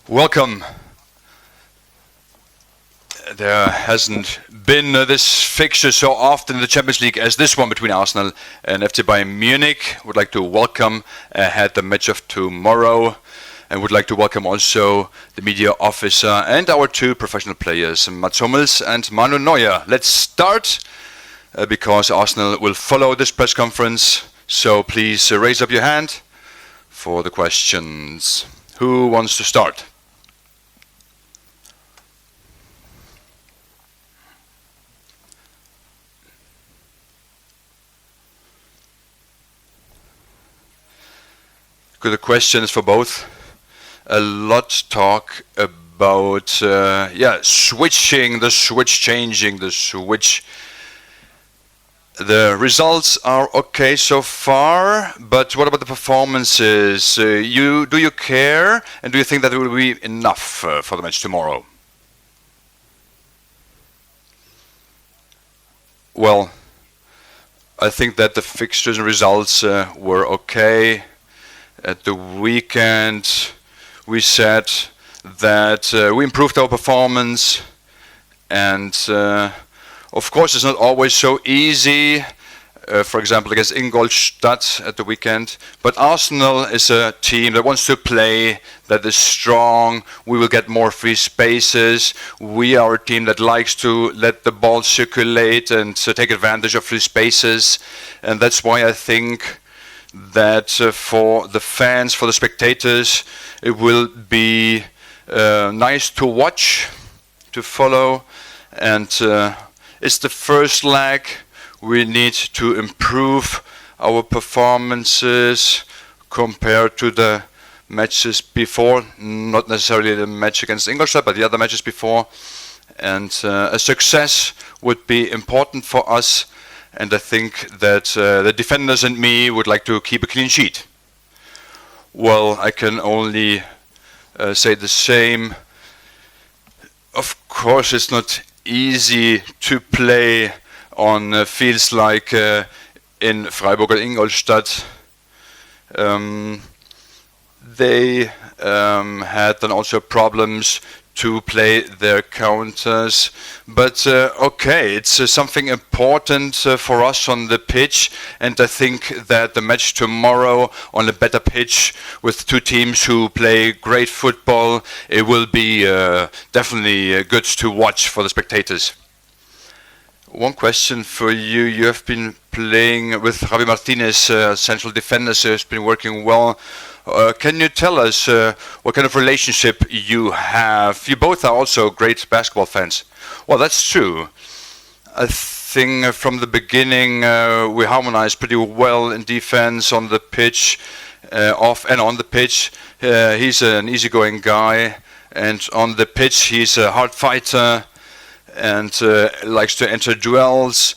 Welcome. There hasn't been this fixture so often in the Champions League as this one between Arsenal and FC Bayern Munich. Would like to welcome ahead the match of tomorrow, and would like to welcome also the media officer and our two professional players, Mats Hummels and Manuel Neuer. Let's start because Arsenal will follow this press conference. So please raise up your hand for the questions. Who wants to start? Good questions for both. A lot talk about switching, the switch changing, the switch. The results are okay so far, but what about the performances? Do you care, and do you think that it will be enough for the match tomorrow? Well, I think that the fixtures and results were okay. At the weekend, we said that we improved our performance, and of course it's not always so easy, for example against Ingolstadt at the weekend, but Arsenal is a team that wants to play, that is strong. We will get more free spaces. We are a team that likes to let the ball circulate and take advantage of free spaces, and that's why I think that for the fans, for the spectators, it will be nice to watch, to follow, and it's the first leg. We need to improve our performances compared to the matches before, not necessarily the match against Ingolstadt, but the other matches before, and a success would be important for us. And I think that the defenders and me would like to keep a clean sheet. Well, I can only say the same. Of course, it's not easy to play on fields like in Freiburg or Ingolstadt. They had then also problems to play their counters, but okay, it's something important for us on the pitch, and I think that the match tomorrow on a better pitch with two teams who play great football, it will be definitely good to watch for the spectators. One question for you. You have been playing with Javi Martinez, central defender, so it's been working well. Can you tell us what kind of relationship you have? You both are also great basketball fans. Well, that's true. I think from the beginning we harmonized pretty well in defense, on the pitch, off and on the pitch. He's an easygoing guy, and on the pitch he's a hard fighter and likes to enter duels.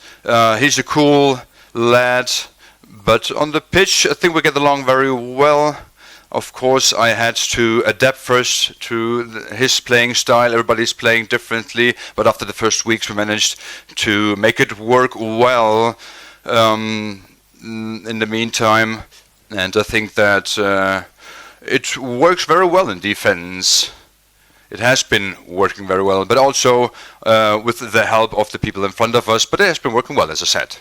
He's a cool lad, but on the pitch I think we get along very well. Of course, I had to adapt first to his playing style. Everybody's playing differently, but after the first weeks we managed to make it work well in the meantime. And I think that it works very well in defense. It has been working very well, but also with the help of the people in front of us. But it has been working well, as I said.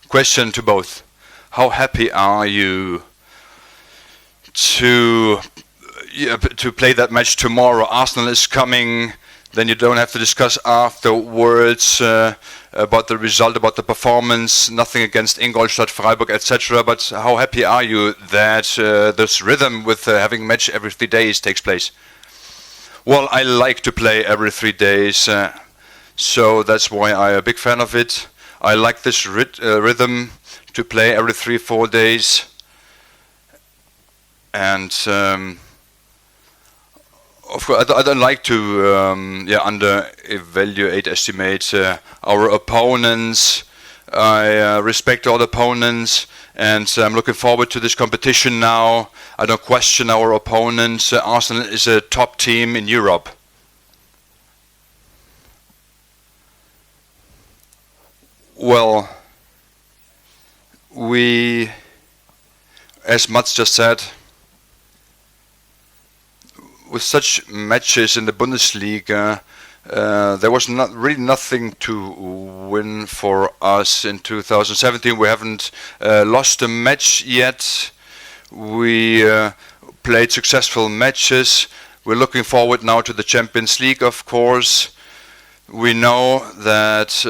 Question to both. How happy are you to play that match tomorrow? Arsenal is coming, then you don't have to discuss afterwards about the result, about the performance, nothing against Ingolstadt, Freiburg, etc. But how happy are you that this rhythm with having match every 3 days takes place? Well, I like to play every 3 days, so that's why I'm a big fan of it. I like this rhythm to play every 3-4 days. And of course, I don't like to estimate our opponents. I respect all opponents, and I'm looking forward to this competition now. I don't question our opponents. Arsenal is a top team in Europe. Well, as Mats just said, with such matches in the Bundesliga, there was not really nothing to win for us in 2017. We haven't lost a match yet. We played successful matches. We're looking forward now to the Champions League, of course. We know that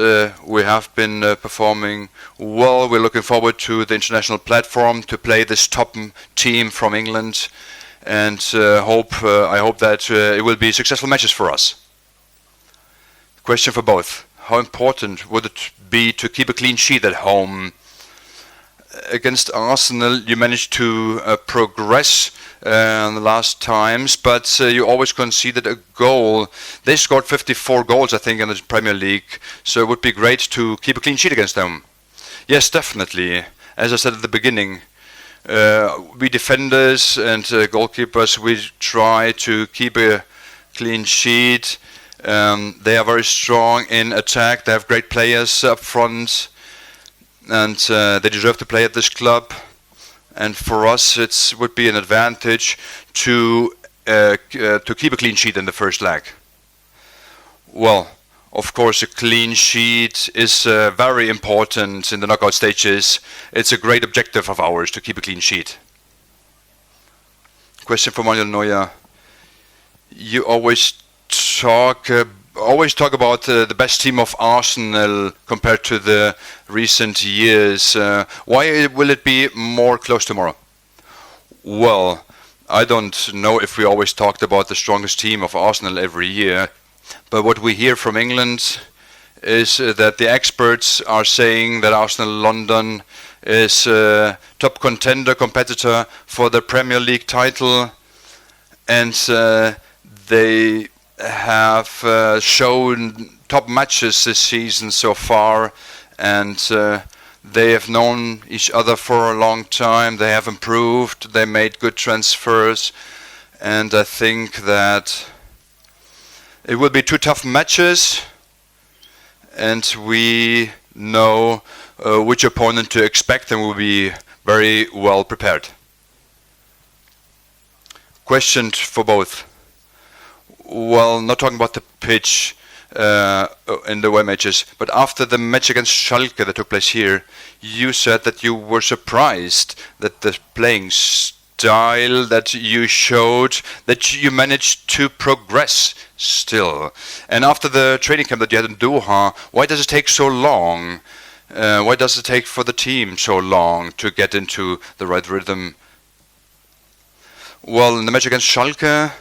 we have been performing well. We're looking forward to the international platform to play this top team from England, and I hope that it will be successful matches for us. Question for both. How important would it be to keep a clean sheet at home? Against Arsenal, you managed to progress in the last times, but you always conceded a goal. They scored 54 goals, I think, in the Premier League, so it would be great to keep a clean sheet against them. Yes, definitely. As I said at the beginning, we defenders and goalkeepers, we try to keep a clean sheet. They are very strong in attack. They have great players up front, and they deserve to play at this club. And for us, it would be an advantage to keep a clean sheet in the first leg. Well, of course, a clean sheet is very important in the knockout stages. It's a great objective of ours to keep a clean sheet. Question for Manuel Neuer. You always talk about the best team of Arsenal compared to the recent years. Why will it be more close tomorrow? Well, I don't know if we always talked about the strongest team of Arsenal every year, but what we hear from England is that the experts are saying that Arsenal London is a top competitor for the Premier League title, and they have shown top matches this season so far, and they have known each other for a long time. They have improved, they made good transfers, and I think that it will be two tough matches, and we know which opponent to expect, and we'll be very well prepared. Question for both. Well, not talking about the pitch in the away matches, but after the match against Schalke that took place here, you said that you were surprised that the playing style that you showed, that you managed to progress still. And after the training camp that you had in Doha, why does it take so long? Why does it take for the team so long to get into the right rhythm? Well, in the match against Schalke,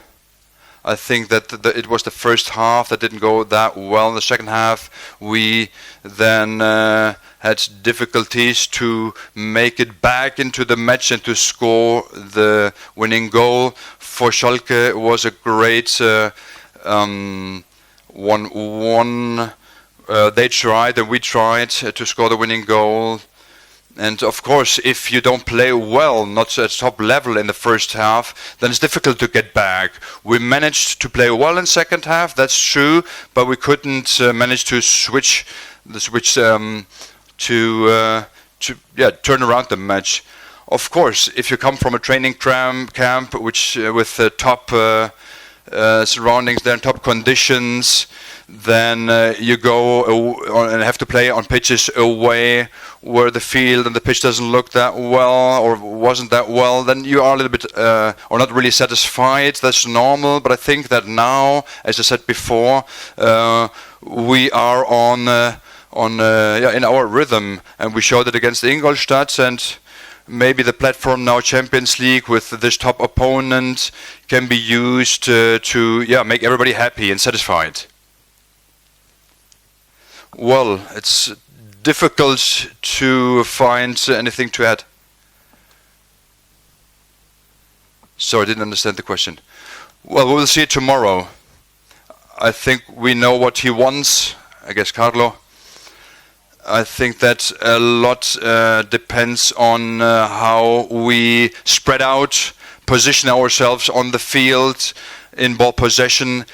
I think that it was the first half that didn't go that well. In the second half, we then had difficulties to make it back into the match and to score the winning goal. For Schalke, it was a great 1-1. They tried and we tried to score the winning goal. And of course, if you don't play well, not at top level in the first half, then it's difficult to get back. We managed to play well in second half, that's true, but we couldn't manage to turn around the match. Of course, if you come from a training camp, which with top surroundings, there, top conditions, then you go and have to play on pitches away where the field and the pitch doesn't look that well or wasn't that well, then you are a little bit or not really satisfied. That's normal, but I think that now, as I said before, we are in our rhythm, and we showed it against Ingolstadt, and maybe the platform now, Champions League, with this top opponent, can be used to make everybody happy and satisfied. Well, it's difficult to find anything to add. Sorry, I didn't understand the question. Well, we will see it tomorrow. I think we know what he wants, I guess Carlo. I think that a lot depends on how we spread out, position ourselves on the field in ball possession.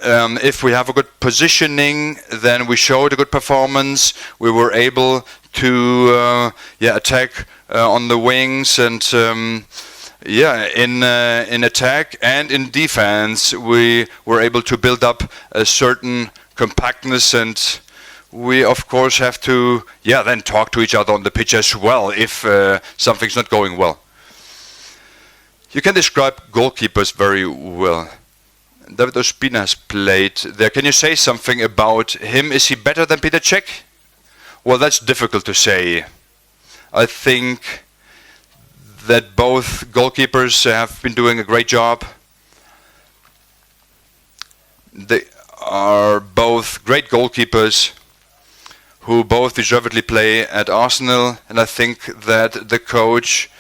If we have a good positioning, then we showed a good performance. We were able to attack on the wings and Yeah, in attack and in defense, we were able to build up a certain compactness, and we of course have to, then talk to each other on the pitch as well if something's not going well. You can describe goalkeepers very well. David Ospina has played there. Can you say something about him? Is he better than Peter Cech? Well, that's difficult to say. I think that both goalkeepers have been doing a great job. They are both great goalkeepers who both deservedly play at Arsenal, and I think that the coach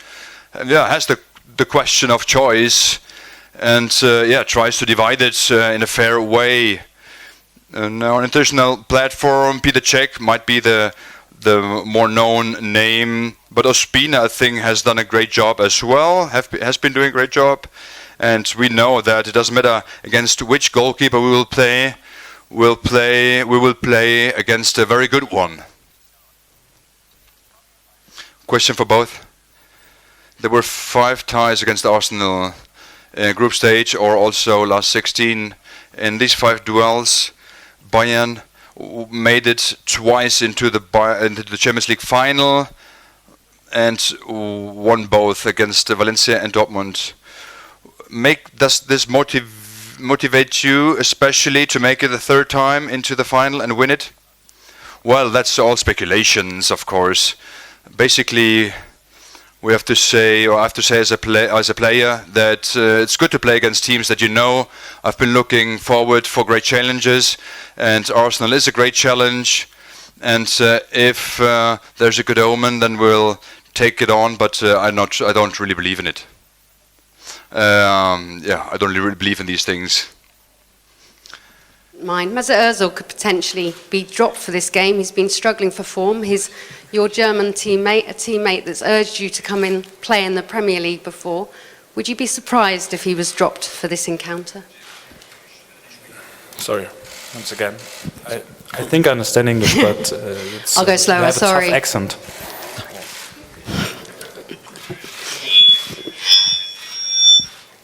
has the question of choice and tries to divide it in a fair way. On an international platform, Peter Cech might be the more known name, but Ospina, I think, has done a great job as well, has been doing a great job, and we know that it doesn't matter against which goalkeeper we will play, we will play against a very good one. Question for both. There were 5 ties against Arsenal in group stage or also last 16. In these 5 duels, Bayern made it twice into the Champions League final and won both against Valencia and Dortmund. Does this motivate you especially to make it the 3rd time into the final and win it? Well, that's all speculations, of course. Basically, we have to say, or I have to say as a player, that it's good to play against teams that you know. I've been looking forward for great challenges, and Arsenal is a great challenge. And if there's a good omen, then we'll take it on. But I don't really believe in it. I don't really believe in these things. Mesut Ozil could potentially be dropped for this game. He's been struggling for form. Your German teammate, a teammate that's urged you to come in play in the Premier League before. Would you be surprised if he was dropped for this encounter? Sorry, once again. I think I understand English, but I'll go slower. You have Sorry. a tough accent.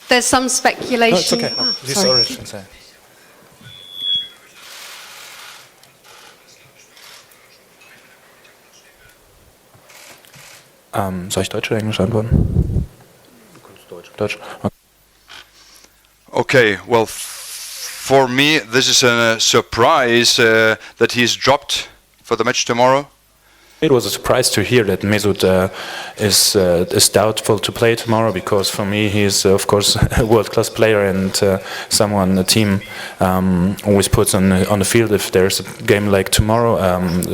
There's some speculation. No, it's okay. This origin. Soll ich Deutsch oder Englisch antworten? Deutsch. Okay, well, for me, this is a surprise that he's dropped for the match tomorrow. It was a surprise to hear that Mesut is doubtful to play tomorrow, because for me he is of course a world-class player and someone the team always puts on the field if there's a game like tomorrow.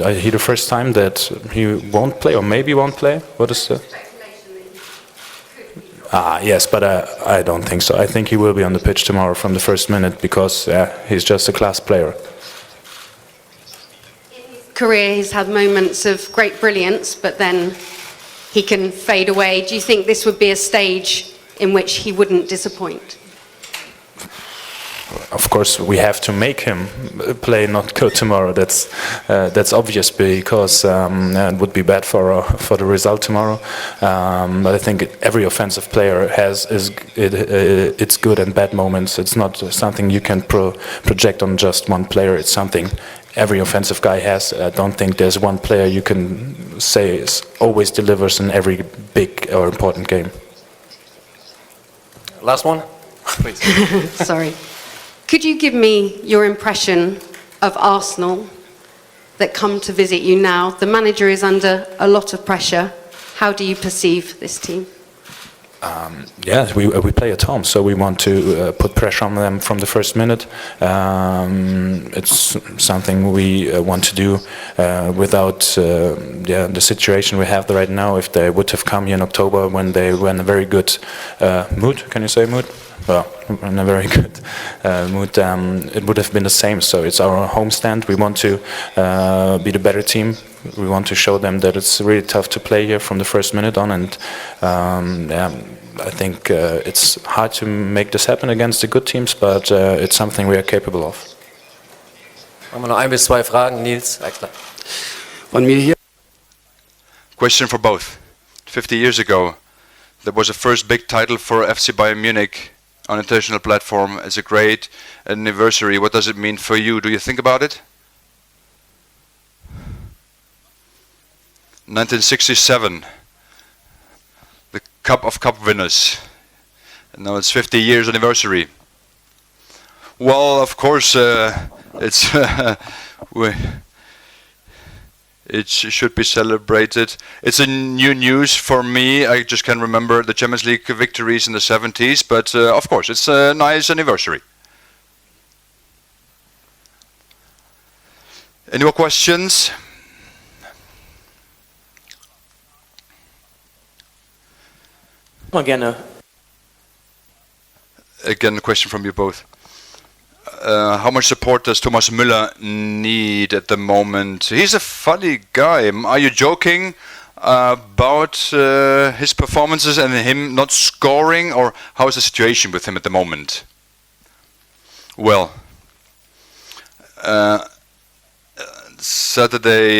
I hear the first time that he won't play, or maybe won't play. What is the? Yes, but I don't think so. I think he will be on the pitch tomorrow from the first minute, because he's just a class player. Career, he's had moments of great brilliance, but then he can fade away. Do you think this would be a stage in which he wouldn't disappoint? Of course, we have to make him play, not go tomorrow. That's obvious, because it would be bad for the result tomorrow. But I think every offensive player has its good and bad moments. It's not something you can project on just one player. It's something every offensive guy has. I don't think there's one player you can say always delivers in every big or important game. Last one, please. Sorry. Could you give me your impression of Arsenal that come to visit you now? The manager is under a lot of pressure. How do you perceive this team? We play at home, so we want to put pressure on them from the first minute. It's something we want to do without the situation we have right now. If they would have come here in October when they were in a very good mood, can you say mood? Well, in a very good mood, it would have been the same. So it's our homestand. We want to be the better team. We want to show them that it's really tough to play here from the first minute on, and I think it's hard to make this happen against the good teams, but it's something we are capable of. Haben wir noch 1 bis 2 Fragen, Nils? Von mir hier. Question for both. 50 years ago, That was the first big title for FC Bayern Munich on international platform. It's a great anniversary. What does it mean for you? Do you think about it? 1967, the Cup of Cup winners. And now it's 50 years anniversary. Well, of course, it's it should be celebrated. It's a new news for me. I just can remember the Champions League victories in the 70s, but of course, it's a nice anniversary. Any more questions? Again, a question from you both. How much support does Thomas Müller need at the moment? He's a funny guy. Are you joking about his performances and him not scoring, or how is the situation with him at the moment? Well, Saturday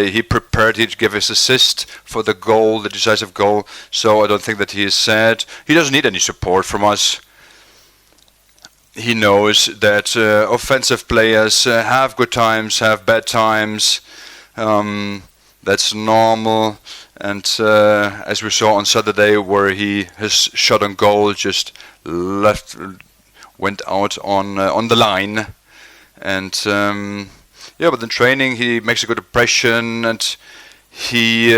he prepared, he'd give his assist for the goal, the decisive goal, so I don't think that he is sad. He doesn't need any support from us. He knows that offensive players have good times, have bad times. That's normal. And as we saw on Saturday, where his shot on goal just went out on the line. And yeah, but in training he makes a good impression, and he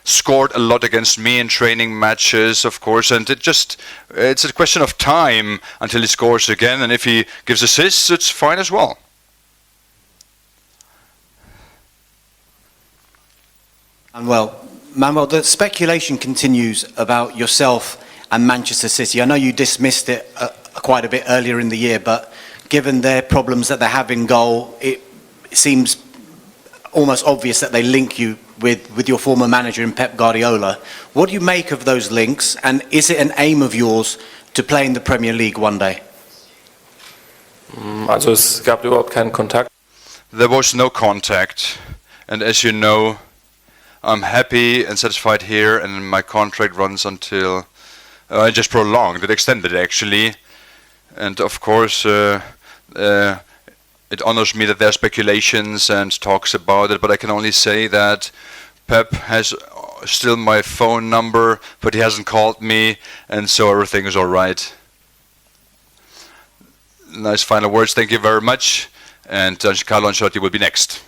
scored a lot against me in training matches, of course, and it's a question of time until he scores again, and if he gives assists, it's fine as well. And Manuel, the speculation continues about yourself and Manchester City. I know you dismissed it quite a bit earlier in the year, but given their problems that they have in goal, it seems almost obvious that they link you with your former manager in Pep Guardiola. What do you make of those links, and is it an aim of yours to play in the Premier League one day? Also es gab überhaupt keinen Kontakt. There was no contact, and as you know, I'm happy and satisfied here, and my contract runs until I just prolonged it, extended actually, and of course it honors me that there are speculations and talks about it, but I can only say that Pep has still my phone number, but he hasn't called me, and so everything is all right. Nice final words. Thank you very much. And Carlo Ancelotti will be next.